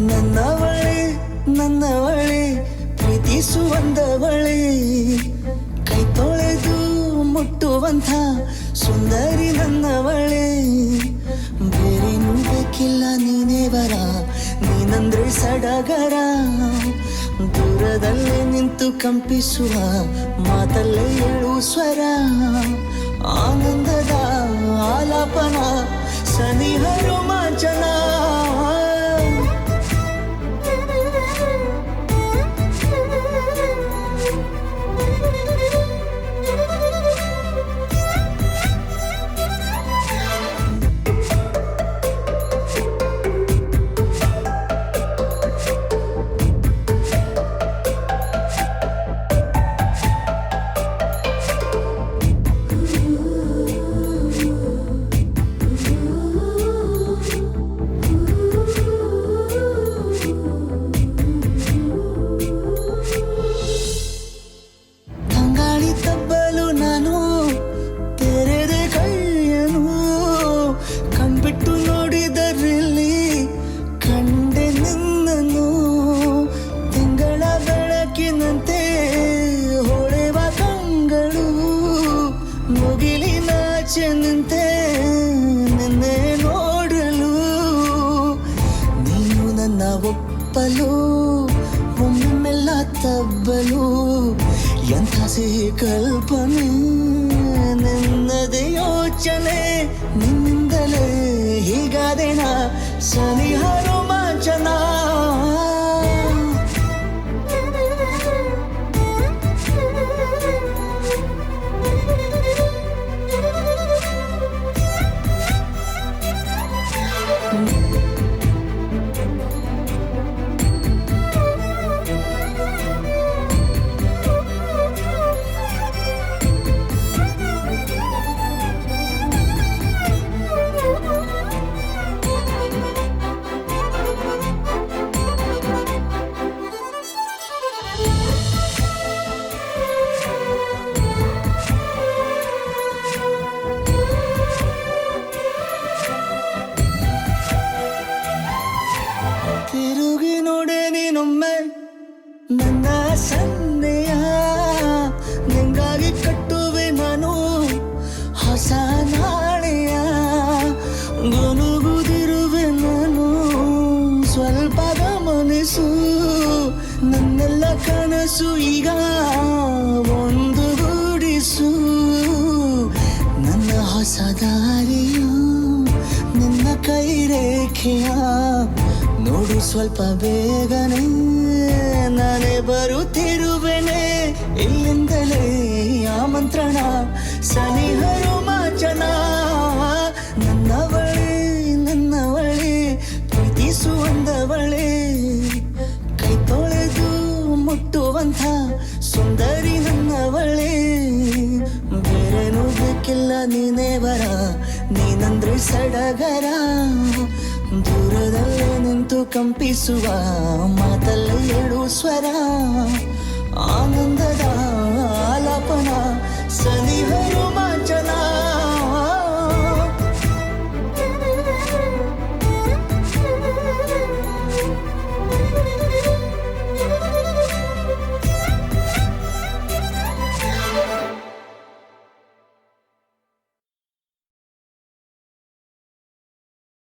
ನನ್ನವಳೆ ನನ್ನವಳೆ ಪ್ರೀತಿಸುವಂದವಳೆ ಕೈ ತೊಳೆದು ಮುಟ್ಟುವಂಥ ಸುಂದರಿ ನನ್ನವಳೆ ಬೇರೇನೂ ಬೇಕಿಲ್ಲ ನೀನೇ ಬರ ನೀನಂದ್ರೆ ಸಡಗರ ದೂರದಲ್ಲೇ ನಿಂತು ಕಂಪಿಸುವ ಮಾತಲ್ಲೇ ಏಳು ಸ್ವರ ಆನಂದದ ಆಲಾಪನ ಸನಿಹ ರೋಮಾಂಚನ ನಿಂತೆ ನಿನ್ನೆ ನೋಡಲು ನೀನು ನನ್ನ ಒಪ್ಪಲು ಒಮ್ಮೆಲ್ಲ ತಬ್ಬಲು ಎಂಥ ಸಿಹಿ ಕಲ್ಪನೆ ನಿನ್ನದೇ ಯೋಚನೆ ನಿನ್ನಿಂದಲೇ ಹೀಗಾದೇನ ಸನಿಹ ರೋಮಾಂಚನ ತಿರುಗಿ ನೋಡೆ ನೀನೊಮ್ಮೆ ನನ್ನ ಸನ್ನೆಯ ನಿಂಗಾಗಿ ಕಟ್ಟುವೆ ನಾನು ಹೊಸ ನಾಳೆಯ ಗುನುಗುದಿರುವೆ ನಾನು ಸ್ವಲ್ಪ ಗಮನಿಸು ನನ್ನೆಲ್ಲ ಕನಸು ಈಗ ಒಂದು ಗೂಡಿಸು ನನ್ನ ಹೊಸ ದಾರಿಯು ನಿನ್ನ ಕೈ ರೇಖೆಯ ನೋಡು ಸ್ವಲ್ಪ ಬೇಗನೆ ನಾನೇ ಬರುತ್ತಿರುವೆನೆ ಇಲ್ಲಿಂದಲೇ ಆಮಂತ್ರಣ ಸನಿಹ ರೋಮಾಂಚನ ನನ್ನವಳೆ ನನ್ನವಳೆ ಪ್ರೀತಿಸುವಂದವಳೆ ಕೈ ತೊಳೆದು ಮುಟ್ಟುವಂಥ ಸುಂದರಿ ನನ್ನವಳೆ ಬೇರೇನೂ ಬೇಕಿಲ್ಲ ನೀನೇ ಬರ ನೀನಂದ್ರೆ ಸಡಗರ ದೂರದಲ್ಲೇ ನಿಂತು ಕಂಪಿಸುವ ಮಾತಲ್ಲೇ ಏಳು ಸ್ವರ ಆನಂದದ ಆಲಾಪನ ಸನಿಹ